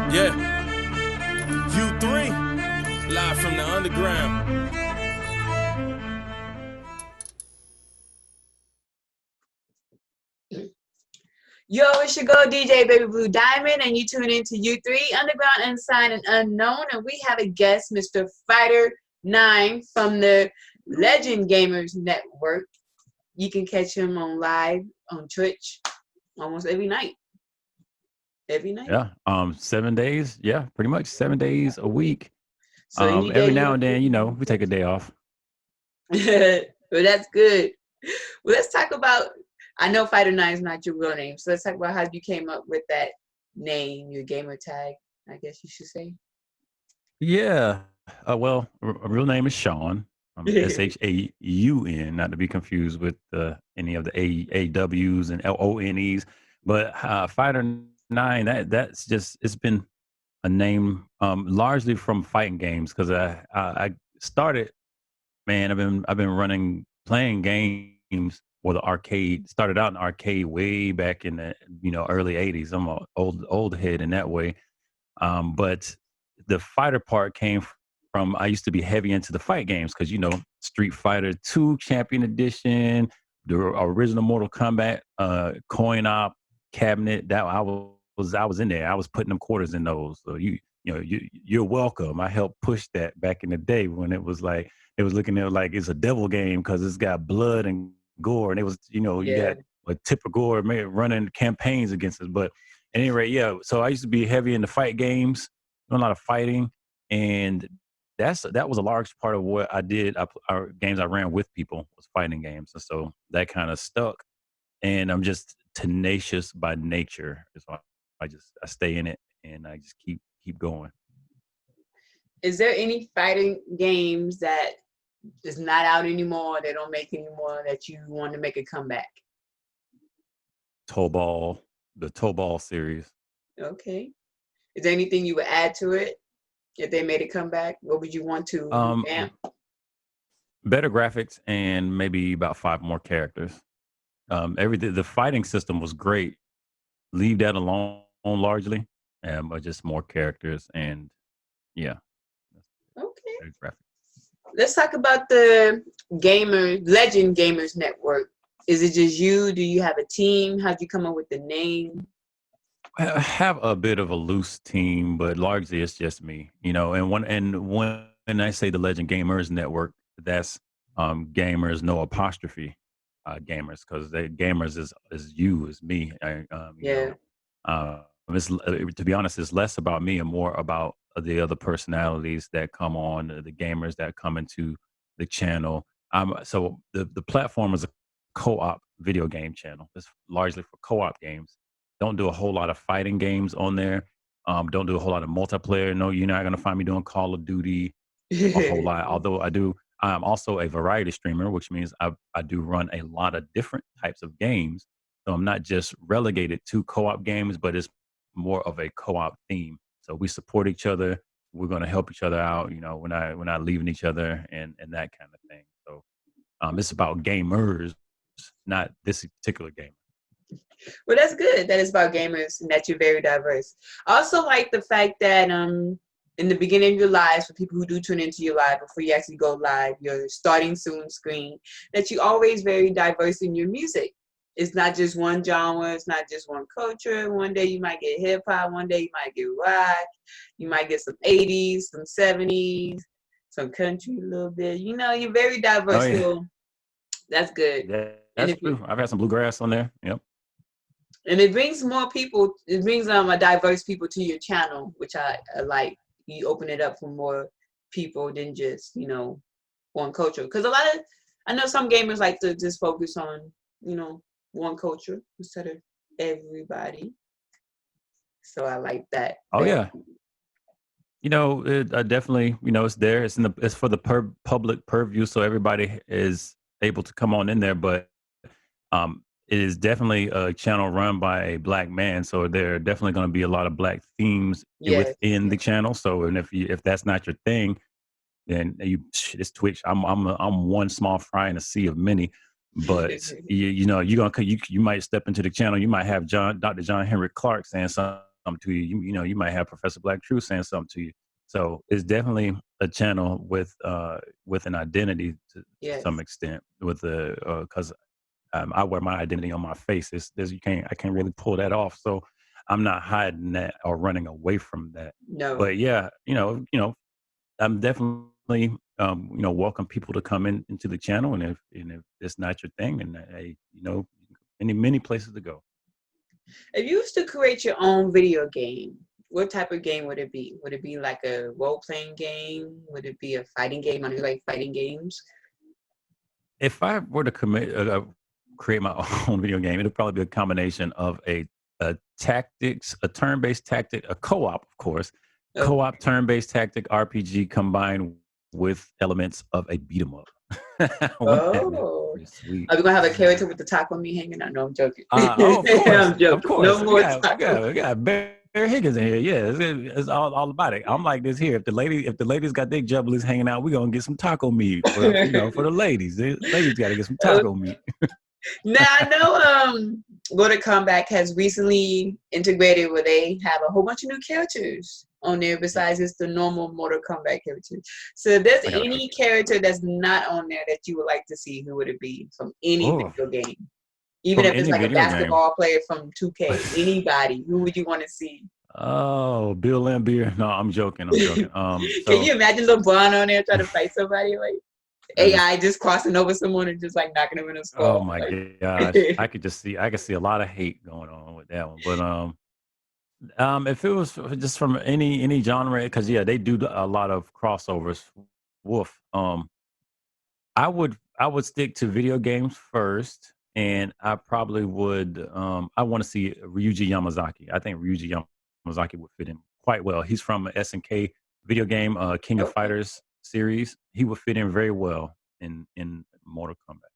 Yeah, U3, live from the underground. Yo, it's your girl DJ Baby Blue Diamond, and you tune into U3 Underground Unsigned and Unknown, and we have a guest, Mr. Fighternine from the Legend Gamers Network. You can catch him on live on Twitch almost every night. Every night. Yeah. 7 days. Yeah, pretty much 7 days a week. So any day Every you now want and then, we take a day off. to. Well, that's good. Well, let's talk about. I know Fighternine is not your real name, so let's talk about how you came up with that name, your gamer tag. I guess you should say. Yeah. Well, real name is Sean. Shaun, not to be confused with any of the AWs and LONEs. But Fighter 9, that's just it's been a name largely from fighting games because I started. Man, I've been running playing games for the arcade. Started out in arcade way back in the early '80s. I'm an old head in that way. But the fighter part came from I used to be heavy into the fight games because Street Fighter 2 Champion Edition, the original Mortal Kombat coin op cabinet. That I was in there. I was putting them quarters in those. So you're welcome. I helped push that back in the day when it was like it was looking at it like it's a devil game because it's got blood and gore, and it was you Yeah. got a tip of gore running campaigns against us. But at any rate, yeah. So I used to be heavy in the fight games, doing a lot of fighting, and that was a large part of what I did. Our games I ran with people was fighting games, and so that kind of stuck. And I'm just tenacious by nature, so I stay in it and I just keep going. Is there any fighting games that is not out anymore, they don't make anymore, that you want to make a comeback? Toe ball, the toe ball series. Okay. Is there anything you would add to it if they made a comeback? What would you want to Um, revamp? Better graphics and maybe about five more characters. Everything the fighting system was great. Leave that alone largely, but just more characters and yeah, Okay. better graphics. Let's talk about the Legend Gamers Network. Is it just you? Do you have a team? How'd you come up with the name? I have a bit of a loose team, but largely it's just me. And when I say the Legend Gamers Network, that's gamers no apostrophe gamers because the gamers is you is me. Yeah. To be honest, it's less about me and more about the other personalities that come on, the gamers that come into the channel. So the platform is a co-op video game channel. It's largely for co-op games. Don't do a whole lot of fighting games on there. Don't do a whole lot of multiplayer. No, you're not gonna find me doing Call of Duty a whole lot. Although I do, I'm also a variety streamer, which means I do run a lot of different types of games. So I'm not just relegated to co-op games, but it's more of a co-op theme. So we support each other. We're going to help each other out. We're not leaving each other and that kind of thing. So it's about gamers, not this particular game. Well, that's good. That is about gamers and that you're very diverse. I also like the fact that in the beginning of your lives, for people who do tune into your live before you actually go live, your starting soon screen, that you always very diverse in your music. It's not just one genre, it's not just one culture. One day you might get hip hop, one day you might get rock, you might get some 80s, some 70s, some country a little bit. You're very Oh diverse, yeah, so that's good. And that's if you true. I've had some bluegrass on there. Yep. and it brings more people, it brings a diverse people to your channel, which I like. You open it up for more people than just one culture, because I know some gamers like to just focus on one culture instead of everybody, so I like that Oh very. yeah. Definitely. It's there. It's for the public purview, so everybody is able to come on in there. But it is definitely a channel run by a black man, so there are definitely going to be a lot of black themes Yes. within the channel. So, and if that's not your thing, then it's Twitch. I'm one small fry in a sea of many. But you're gonna you might step into the channel. You might have Dr. John Henrik Clark saying something to you. You know, you might have Professor Black Truth saying something to you. So it's definitely a channel with an identity to some Yes. extent. With the because I wear my identity on my face. There's I can't really pull that off. So I'm not hiding that or running away from that. No. But yeah, I'm definitely welcome people to come into the channel, and if it's not your thing, then hey, many places to go. If you used to create your own video game, what type of game would it be? Would it be like a role-playing game? Would it be a fighting game? I know you like fighting games. If I were to create my own video game, it'd probably be a combination of a tactics, a turn-based tactic, a co-op, of course, Oh, co-op turn-based tactic RPG combined with elements of a beat 'em up. Wouldn't that be oh. pretty sweet? Are we gonna have a character with the taco meat hanging out? No, I'm joking. Oh, of course, I'm joking. of course. No more We taco. got Bear Higgins in here. Yeah, it's all about it. I'm like this here. If the ladies got their jubblies hanging out, we gonna get some taco meat for the ladies. The ladies got to get some taco meat. Now I know Mortal Kombat has recently integrated where they have a whole bunch of new characters on there besides just the normal Mortal Kombat characters. So if there's I got any character that's not on there that you would like to see, who would it be from any Oh, video game? Even from if it's any like a video game. basketball player from 2K, anybody, who would you want to see? Oh, Bill Lambier. No, I'm joking. Can So you imagine LeBron on there trying to fight somebody like that is, AI just crossing over someone and just like knocking them in a oh skull? my Like, gosh, I could see a lot of hate going on with that one. But if it was just from any genre, because yeah, they do a lot of crossovers. Woof. I would stick to video games first, and I probably would. I want to see Ryuji Yamazaki. I think Ryuji Yamazaki would fit in quite well. He's from SNK video game, King of okay. Fighters series. He would fit in very well in Mortal Kombat.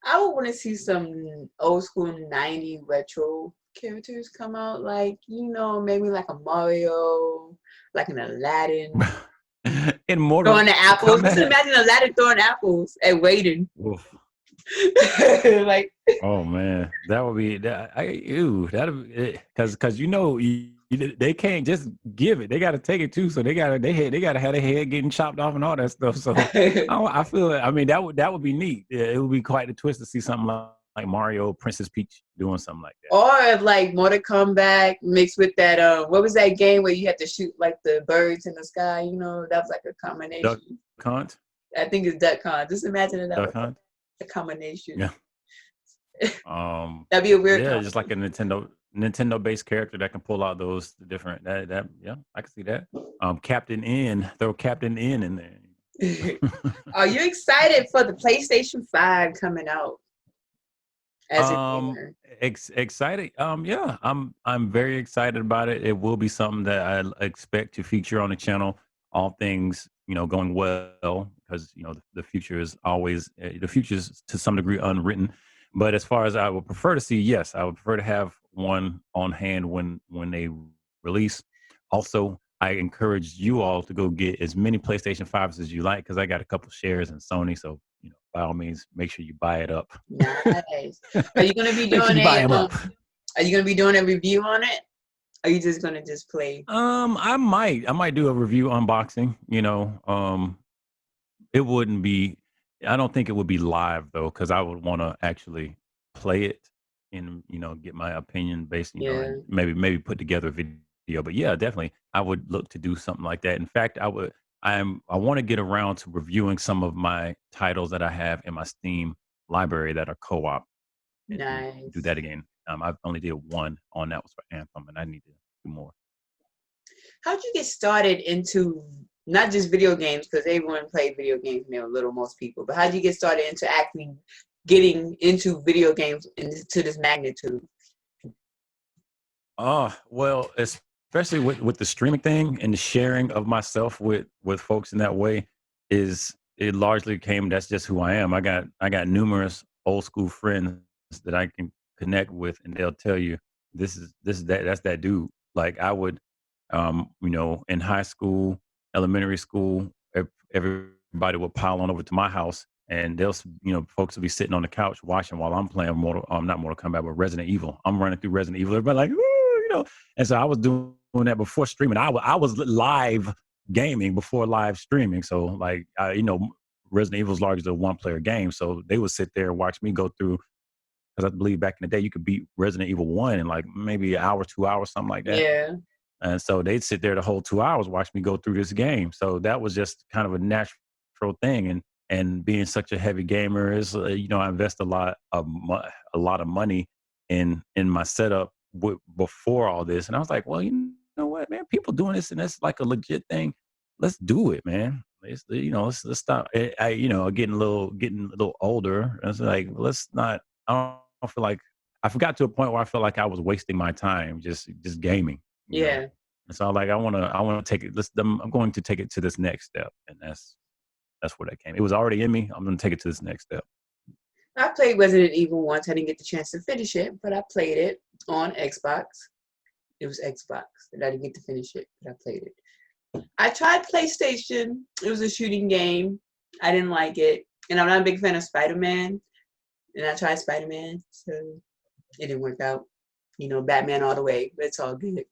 I would want to see some old school 90 retro characters come out, like, maybe like a Mario, like an Aladdin, In Mortal throwing the apples. Just Kombat. imagine Aladdin throwing apples and waiting. Oof. Like, Oh man, that would be that. Because they can't just give it; they got to take it too. So they got to have their head getting chopped off and all that stuff. So I feel. I mean, that would be neat. Yeah, it would be quite a twist to see something like Mario, Princess Peach doing something like that. or if like Mortal Kombat mixed with that, what was that game where you had to shoot like the birds in the sky? That was like a Duck combination. Hunt, I think it's Duck Hunt. Just imagine that Duck was Hunt. a combination. Yeah. That'd be a weird Yeah, combination. just like a Nintendo based character that can pull out those different that yeah, I can see that. Throw Captain in there. Are you excited for the PlayStation 5 coming out as a Um, gamer? excited. Yeah, I'm very excited about it. It will be something that I expect to feature on the channel. All things going well, because the future is always the future is to some degree unwritten. But as far as I would prefer to see, yes, I would prefer to have one on hand when they release. Also, I encourage you all to go get as many PlayStation 5s as you like, because I got a couple shares in Sony. So by all means, make sure you buy it up. Nice. Are you gonna be Make sure doing you buy them a up. Are you gonna be doing a review on it? Are you just gonna just play? I might do a review unboxing. It wouldn't be. I don't think it would be live though, because I would want to actually play it and get my opinion based. Yeah. And maybe put together a video. But yeah, definitely, I would look to do something like that. In fact, I want to get around to reviewing some of my titles that I have in my Steam library that are co-op, and do Nice. that again. I've only did one on that was for Anthem, and I need to do more. How'd you get started into not just video games, because everyone played video games when they were little, most people, but how'd you get started into actually getting into video games to this magnitude? Oh, well, especially with the streaming thing and the sharing of myself with folks in that way, it largely came. That's just who I am. I got numerous old school friends that I can connect with, and they'll tell you this is that's that dude. Like I would, in high school, elementary school, everybody would pile on over to my house, and folks will be sitting on the couch watching while I'm playing not Mortal Kombat, but Resident Evil. I'm running through Resident Evil. Everybody like, "Ooh, And so I was doing that before streaming. I was live gaming before live streaming. So like, Resident Evil is largely a one-player game. So they would sit there and watch me go through, because I believe back in the day you could beat Resident Evil 1 in like maybe an hour, 2 hours, something like that. Yeah. And so they'd sit there the whole 2 hours, watch me go through this game. So that was just kind of a natural thing. And being such a heavy gamer is, I invest a lot of money in my setup before all this. And I was like, well, you know what, man, people doing this and it's like a legit thing. Let's do it, man. Let's stop. Getting a little older. It's like, let's not. I don't feel like I forgot to a point where I felt like I was wasting my time just gaming. Yeah. And so I want to take it. I'm going to take it to this next step, and that's where that came. It was already in me. I'm going to take it to this next step. I played Resident Evil once. I didn't get the chance to finish it, but I played it on Xbox. It was Xbox, and I didn't get to finish it, but I played it. I tried PlayStation. It was a shooting game. I didn't like it, and I'm not a big fan of Spider-Man. And I tried Spider-Man, so it didn't work out. Batman all the way, but it's all good.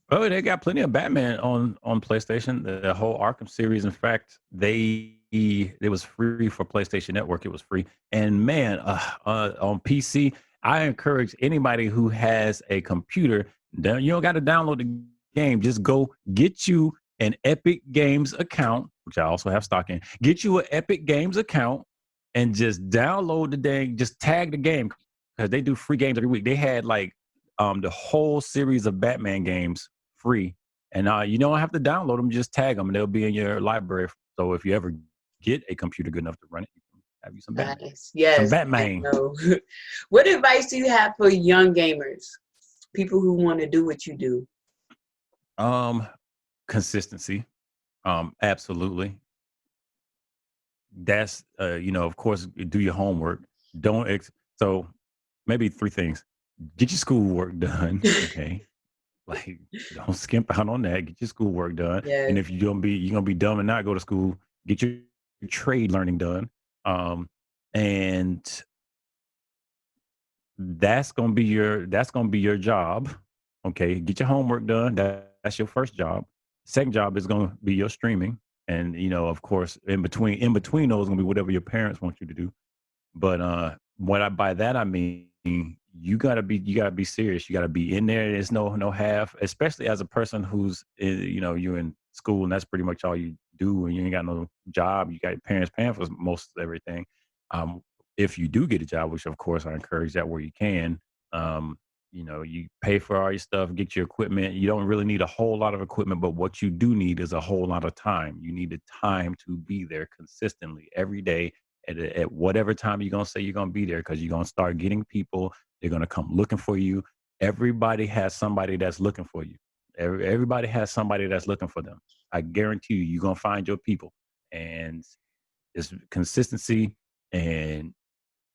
Oh, they got plenty of Batman on PlayStation. The whole Arkham series. In fact, it was free for PlayStation Network. It was free. And man, on PC, I encourage anybody who has a computer, you don't got to download the game. Just go get you an Epic Games account, which I also have stock in. Get you an Epic Games account and just download just tag the game, because they do free games every week. They had like the whole series of Batman games free. And you don't have to download them, just tag them and they'll be in your library. So if you ever get a computer good enough to run it, you can have you some Batman. Nice. Yes. Some Batman. What advice do you have for young gamers? People who want to do what you do? Consistency. Absolutely. That's, of course, do your homework. So maybe 3 things. Get your schoolwork done. Okay. Like, don't skimp out on that. Get your schoolwork done. Yes. And if you're gonna be dumb and not go to school, get your trade learning done. And that's gonna be your job. Okay, get your homework done. That's your first job. Second job is gonna be your streaming. And of course, in between those gonna be whatever your parents want you to do. But by that I mean, you gotta be serious. You gotta be in there. There's no half, especially as a person who's you're in school and that's pretty much all you do, and you ain't got no job. You got your parents paying for most of everything. If you do get a job, which of course I encourage that where you can, you pay for all your stuff, get your equipment. You don't really need a whole lot of equipment, but what you do need is a whole lot of time. You need the time to be there consistently every day at whatever time you're going to say you're going to be there, because you're going to start getting people. They're going to come looking for you. Everybody has somebody that's looking for you. Everybody has somebody that's looking for them. I guarantee you're going to find your people. And it's consistency and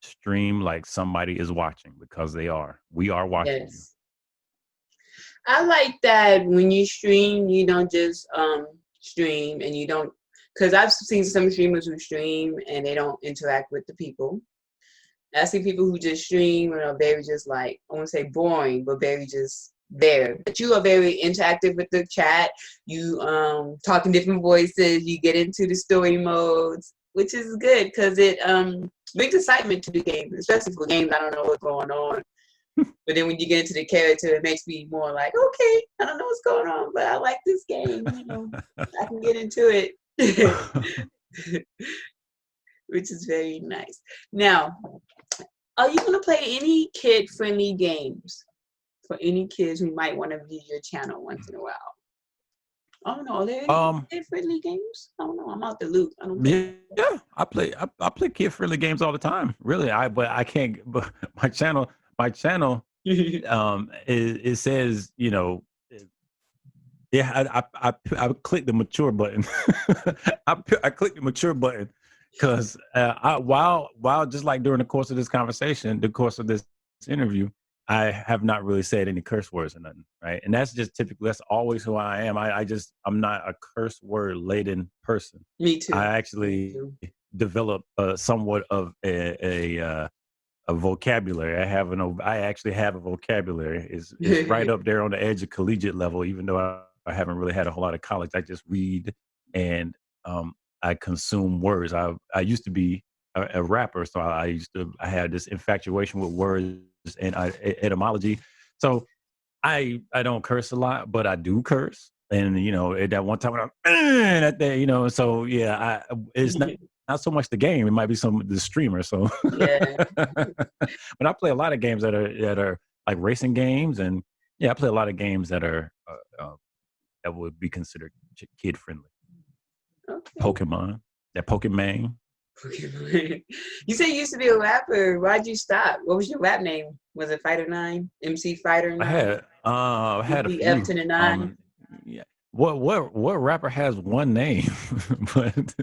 stream like somebody is watching, because we are watching you. I like that when you stream, you don't just stream and you don't, because I've seen some streamers who stream and they don't interact with the people. I see people who just stream and are very just like, I won't say boring, but very just there. But you are very interactive with the chat. You talk in different voices. You get into the story modes, which is good because it brings excitement to the game, especially for games I don't know what's going on. But then when you get into the character, it makes me more like, okay, I don't know what's going on, but I like this game. I can get into it, which is very nice. Now, are you going to play any kid-friendly games for any kids who might want to view your channel once in a while? I don't know. Are there any kid-friendly games? I don't know. I'm out the loop. I don't play. Yeah, I play kid-friendly games all the time. Really, but I can't. But my channel, it says, yeah, I clicked the mature button. I clicked the mature button because while just like during the course of this conversation, the course of this interview, I have not really said any curse words or nothing, right? And that's just typically, that's always who I am. I'm not a curse word laden person. Me too. I actually developed somewhat of a a vocabulary. I actually have a vocabulary. It's right up there on the edge of collegiate level, even though I haven't really had a whole lot of college. I just read and I consume words. I used to be a rapper, so I had this infatuation with words and etymology. So I don't curse a lot, but I do curse. And at that one time when I'm at that, so yeah, it's not so much the game. It might be the streamer. So, Yeah. but I play a lot of games that are like racing games, and yeah, I play a lot of games that are that would be considered kid friendly. Okay. Pokemon, that Pokemon. You said you used to be a rapper. Why'd you stop? What was your rap name? Was it Fighternine? MC Fighternine? I had a F few. to the 9? Yeah. What rapper has one name? But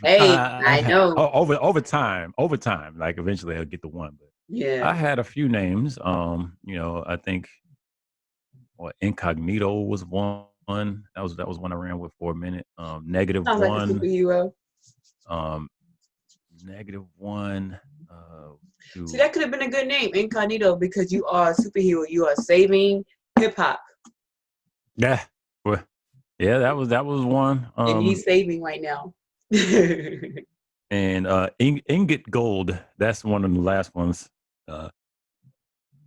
Hey, I know. over time, like eventually I'll get the one. But Yeah. I had a few names. I think Incognito was one. That was one I ran with for a minute. Negative Sounds like a one. superhero. Negative one. See, that could have been a good name, Incognito, because you are a superhero. You are saving hip hop. Yeah. Well, yeah, that was one. And he's saving right now. And Ingot Gold, that's one of the last ones.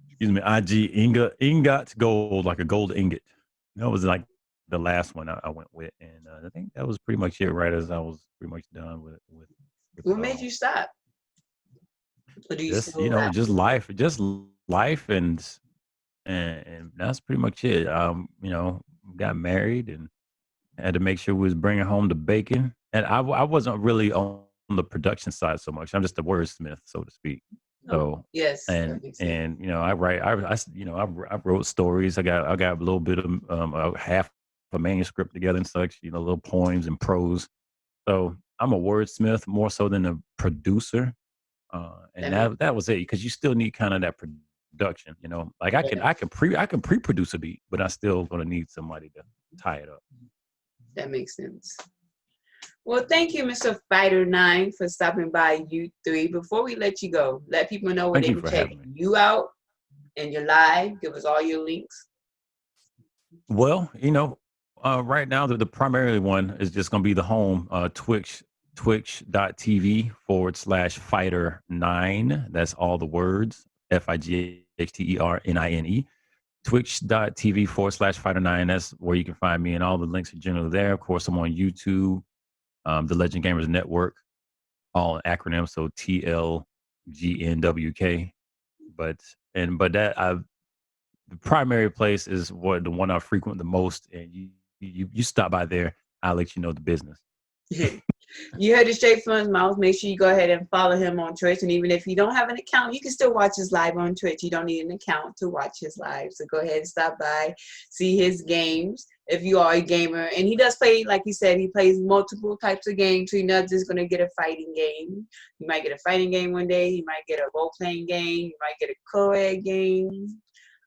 Excuse me, IG Ingot Gold, like a gold ingot. That was like the last one I went with, and I think that was pretty much it. Right as I was pretty much done with what made you stop? Or do you just still rap? just life, and that's pretty much it. Got married and had to make sure we was bringing home the bacon, and I wasn't really on the production side so much. I'm just a wordsmith, so to speak. So yes, and I write. I wrote stories. I got a little bit of half a manuscript together and such. Little poems and prose. So I'm a wordsmith more so than a producer. And that was it, because you still need kind of that production. Like I can pre-produce a beat, but I'm still gonna need somebody to tie it up. That makes sense. Well, thank you, Mr. Fighternine, for stopping by U3. Before we let you go, let people know where they can check you out and your live. Give us all your links. Well, right now the primary one is just going to be the home, twitch.tv/Fighternine. That's all the words, FIGHTERNINE. Twitch.tv/Fighternine. That's where you can find me, and all the links are generally there. Of course, I'm on YouTube. The Legend Gamers Network, all acronyms, so TLGNWK. But the primary place is the one I frequent the most, and you stop by there, I'll let you know the business. You heard it straight from his mouth. Make sure you go ahead and follow him on Twitch. And even if you don't have an account, you can still watch his live on Twitch. You don't need an account to watch his live. So go ahead and stop by, see his games if you are a gamer. And he does play, like he said, he plays multiple types of games. So you're not just going to get a fighting game. You might get a fighting game one day. You might get a role-playing game. You might get a co-ed game.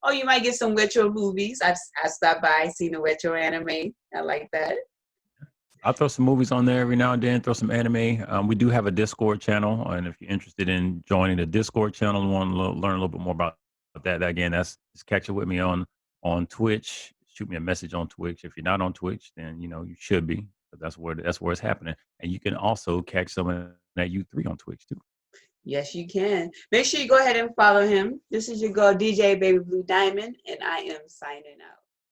Or you might get some retro movies. I stopped by, seen a retro anime. I like that. I'll throw some movies on there every now and then, throw some anime. We do have a Discord channel, and if you're interested in joining the Discord channel and want to learn a little bit more about that, again, just catch it with me on Twitch. Shoot me a message on Twitch. If you're not on Twitch, then you should be. But that's where it's happening. And you can also catch some of that U3 on Twitch too. Yes, you can. Make sure you go ahead and follow him. This is your girl, DJ Baby Blue Diamond, and I am signing out.